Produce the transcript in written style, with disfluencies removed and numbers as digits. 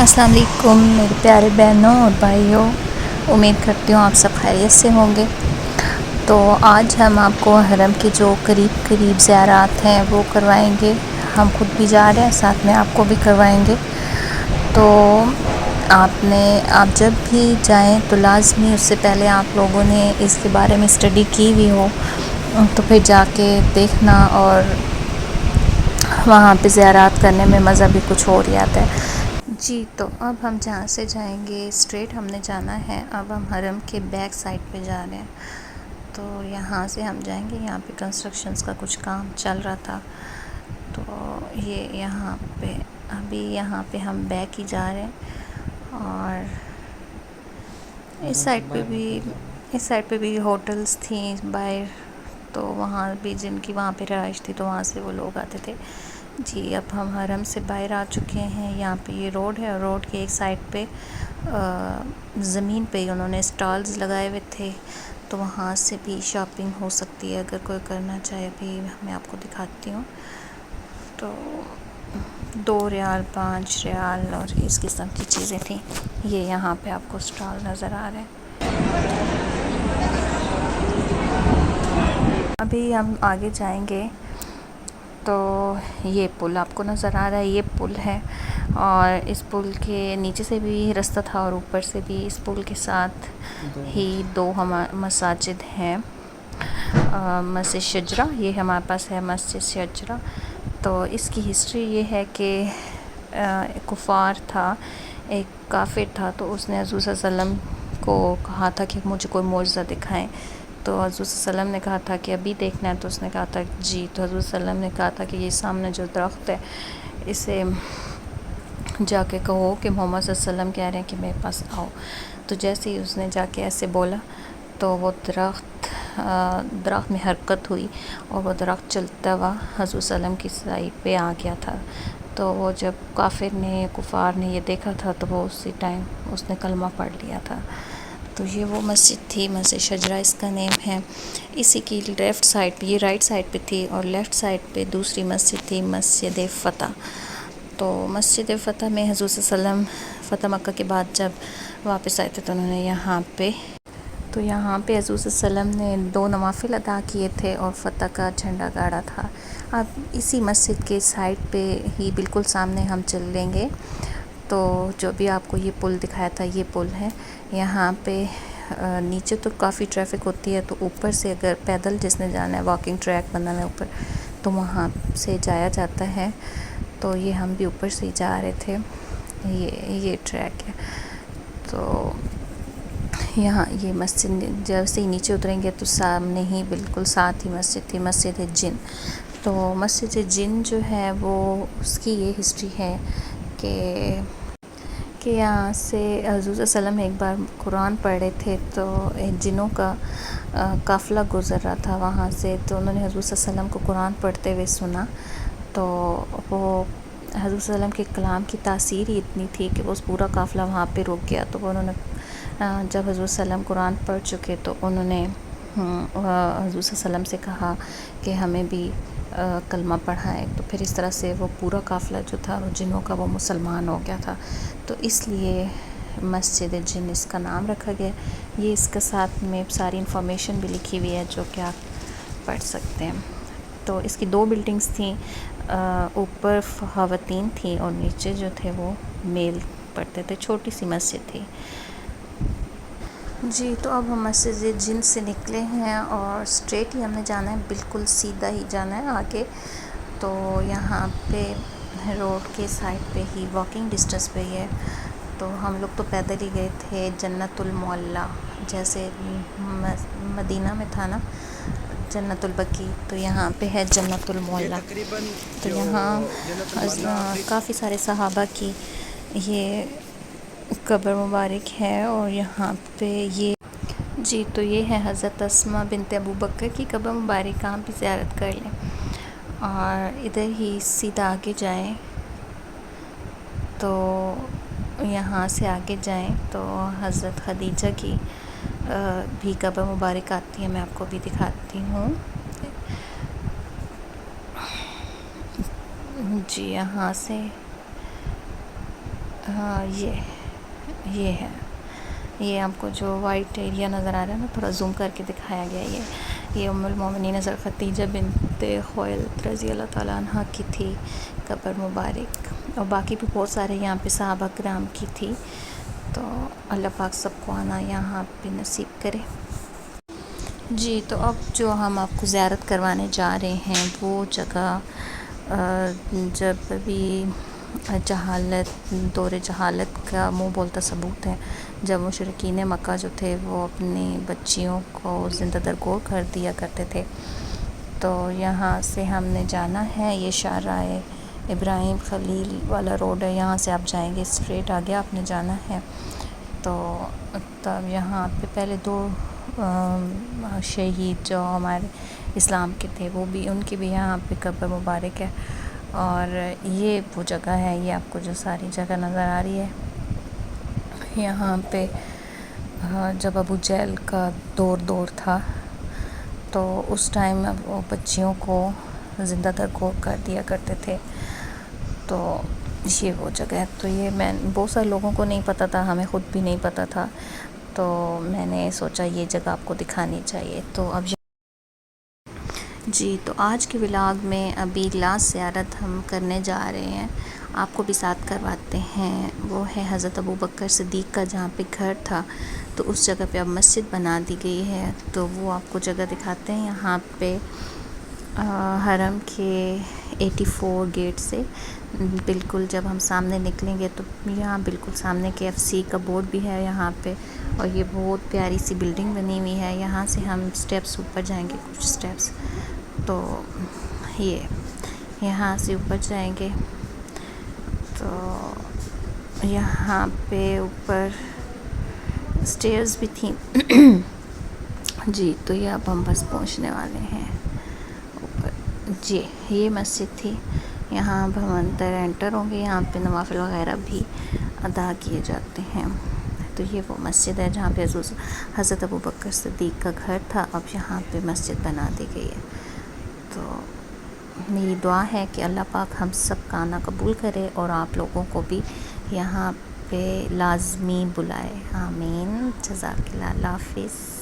अस्सलाम वालेकुम मेरे प्यारे बहनों और भाइयों, उम्मीद करती हूँ आप सब खैरियत से होंगे। तो आज हम आपको हरम के जो करीब ज़ियारात हैं वो करवाएंगे। हम खुद भी जा रहे हैं, साथ में आपको भी करवाएंगे। तो आप जब भी जाएं तो लाज़मी उससे पहले आप लोगों ने इसके बारे में स्टडी की हुई हो, तो फिर जाके देखना और वहाँ पे ज़ियारात करने में मज़ा भी कुछ और ही आता है। जी, तो अब हम जहाँ से जाएंगे स्ट्रेट हमने जाना है। अब हम हरम के बैक साइड पे जा रहे हैं, तो यहाँ से हम जाएंगे। यहाँ पे कंस्ट्रक्शंस का कुछ काम चल रहा था, तो ये यहाँ पे हम बैक ही जा रहे हैं। और इस साइड पे भी होटल्स थी बाहर, तो वहाँ भी जिनकी वहाँ पे रहाइश थी तो वहाँ से वो लोग आते थे। जी, अब हम हरम से बाहर आ चुके हैं। यहाँ पे ये रोड है और रोड के एक साइड पे ज़मीन पे उन्होंने स्टॉल्स लगाए हुए थे, तो वहाँ से भी शॉपिंग हो सकती है अगर कोई करना चाहे। अभी मैं आपको दिखाती हूँ। तो 2 रियाल 5 रियाल और इस किस्म की चीज़ें थी। ये यहाँ पे आपको स्टॉल नज़र आ रहे हैं। अभी हम आगे जाएंगे तो ये पुल आपको नज़र आ रहा है, ये पुल है। और इस पुल के नीचे से भी रास्ता था और ऊपर से भी। इस पुल के साथ ही 2 मसाजिद हैं। मस्जिद शजरा, ये हमारे पास है मस्जिद शजरा। तो इसकी हिस्ट्री ये है कि कुफ़ार था, एक काफिर था, तो उसने हज़ूर सल्लल्लाहु अलैहि वसल्लम को कहा था कि मुझे कोई मोज़ज़ा दिखाएं। तो हज़ूर सल्लम ने कहा था कि अभी देखना है, तो उसने कहा था जी। तो हज़ूर सल्लम ने कहा था कि ये सामने जो दरख्त है इसे जाके कहो कि मोहम्मद सल्लम कह रहे हैं कि मेरे पास आओ। तो जैसे ही उसने जाके ऐसे बोला तो वो दरख्त में हरकत हुई और वो दरख्त चलता हुआ हज़ूर सल्लम की साइड पे आ गया था। तो वो जब कुफ़ार ने ये देखा था तो वो उसी टाइम उसने कलमा पढ़ लिया था। तो ये वो मस्जिद थी, मस्जिद शजरा इसका नेम है। इसी की लेफ़्ट साइड पे, ये राइट साइड पे थी, और लेफ़्ट साइड पे दूसरी मस्जिद थी, मस्जिद फ़तह। तो मस्जिद फ़तह में हज़ूर सल्लम फ़तह मक्का के बाद जब वापस आए थे तो उन्होंने यहाँ पे हज़ूर सल्लम ने 2 नवाफिल अदा किए थे और फ़तह का झंडा गाड़ा था। अब इसी मस्जिद के साइड पे ही बिल्कुल सामने हम चल लेंगे, तो जो भी आपको ये पुल दिखाया था ये पुल है। यहाँ पे नीचे तो काफ़ी ट्रैफिक होती है, तो ऊपर से अगर पैदल जिसने जाना है, वॉकिंग ट्रैक बना है ऊपर, तो वहाँ से जाया जाता है। तो ये हम भी ऊपर से ही जा रहे थे। ये ट्रैक है। तो यहाँ ये मस्जिद जैसे ही नीचे उतरेंगे तो सामने ही बिल्कुल साथ ही मस्जिद थी, मस्जिद जिन। तो मस्जिद जिन जो है वो उसकी ये हिस्ट्री है कि यहाँ से हज़ूर सल्लम एक बार कुरान पढ़ रहे थे, तो जिनों का काफ़िला गुज़र रहा था वहाँ से, तो उन्होंने हज़ूर सल्लम को कुरान पढ़ते हुए सुना। तो वो हज़ूर सल्लम के कलाम की तासीर ही इतनी थी कि वो उस पूरा काफ़िला वहाँ पे रुक गया। तो उन्होंने जब हज़ूर सल्लम कुरान पढ़ चुके तो उन्होंने हज़ूर सल्लम से कहा कि हमें भी कलमा पढ़ाएं। तो फिर इस तरह से वो पूरा काफ़िला जो था वो जिनों का वो मुसलमान हो गया था। तो इसलिए मस्जिद जिन इसका नाम रखा गया। ये इसके साथ में सारी इन्फॉर्मेशन भी लिखी हुई है जो कि आप पढ़ सकते हैं। तो इसकी 2 बिल्डिंग्स थी, ऊपर ख़वातीन थी और नीचे जो थे वो मेल पढ़ते थे। छोटी सी मस्जिद थी। जी, तो अब हम मस्जिद जिन से निकले हैं और स्ट्रेट ही हमने जाना है, बिल्कुल सीधा ही जाना है आगे। तो यहाँ पे रोड के साइड पे ही वॉकिंग डिस्टेंस पे ही है। तो हम लोग तो पैदल ही गए थे। जन्नतुल मोहल्ला, जैसे मदीना में था ना जन्नतुल बकी, तो यहाँ पे है जन्नतुल मोहल्ला। तो यहाँ काफ़ी सारे सहाबा की ये कब्र मुबारक है। और यहाँ पे ये जी, तो ये है हज़रत अस्मा बिनते अबू बकर की कब्र मुबारक, आप भी ज़ियारत कर लें। और इधर ही सीधा आगे जाएं, तो यहाँ से आगे जाएं तो हज़रत खदीजा की भी कब्र मुबारक आती है। मैं आपको भी दिखाती हूँ। जी, यहाँ से یہ ہے، یہ آپ کو جو وائٹ ایریا نظر آ رہا ہے نا، تھوڑا زوم کر کے دکھایا گیا ہے۔ یہ ام المومنین حضرت خدیجہ بنت خویلد رضی اللہ تعالیٰ عنہ کی تھی قبر مبارک، اور باقی بھی بہت سارے یہاں پہ صحابہ کرام کی تھی۔ تو اللہ پاک سب کو آنا یہاں پہ نصیب کرے۔ جی، تو اب جو ہم آپ کو زیارت کروانے جا رہے ہیں وہ جگہ جب بھی دور جہالت کا منہ بولتا ثبوت ہے، جب مشرکین مکہ جو تھے وہ اپنی بچیوں کو زندہ درگور کر دیا کرتے تھے، تو یہاں سے ہم نے جانا ہے۔ یہ شاہراہ ابراہیم خلیل والا روڈ ہے، یہاں سے آپ جائیں گے اسٹریٹ آگے آپ نے جانا ہے۔ تو تب یہاں پہ پہلے 2 شہید جو ہمارے اسلام کے تھے، وہ بھی، ان کی بھی یہاں پہ قبر مبارک ہے۔ اور یہ وہ جگہ ہے، یہ آپ کو جو ساری جگہ نظر آ رہی ہے، یہاں پہ جب ابو جہل کا دور تھا تو اس ٹائم وہ بچیوں کو زندہ درگور کر دیا کرتے تھے۔ تو یہ وہ جگہ ہے۔ تو یہ بہت سارے لوگوں کو نہیں پتہ تھا، ہمیں خود بھی نہیں پتہ تھا، تو میں نے سوچا یہ جگہ آپ کو دکھانی چاہیے۔ تو اب جی، تو آج کے ولاگ میں ابھی لاسٹ زیارت ہم کرنے جا رہے ہیں، آپ کو بھی ساتھ کرواتے ہیں۔ وہ ہے حضرت ابوبکر صدیق کا جہاں پہ گھر تھا، تو اس جگہ پہ اب مسجد بنا دی گئی ہے، تو وہ آپ کو جگہ دکھاتے ہیں۔ یہاں پہ حرم کے 84 گیٹ سے بالکل جب ہم سامنے نکلیں گے تو یہاں بالکل سامنے KFC کا بورڈ بھی ہے یہاں پہ، اور یہ بہت پیاری سی بلڈنگ بنی ہوئی ہے۔ یہاں سے ہم سٹیپس اوپر جائیں گے، کچھ سٹیپس، تو یہاں سے اوپر جائیں گے تو یہاں پہ اوپر سٹیئرز بھی تھیں۔ جی، تو یہ اب ہم بس پہنچنے والے ہیں اوپر۔ جی، یہ مسجد تھی، یہاں اب ہم اندر انٹر ہوں گے۔ یہاں پہ نوافل وغیرہ بھی ادا کیے جاتے ہیں۔ تو یہ وہ مسجد ہے جہاں پہ حضرت ابوبکر صدیق کا گھر تھا، اب یہاں پہ مسجد بنا دی گئی ہے۔ تو میری دعا ہے کہ اللہ پاک ہم سب کا آنا قبول کرے اور آپ لوگوں کو بھی یہاں پہ لازمی بلائے، آمین۔ جزاک اللہ، اللہ حافظ۔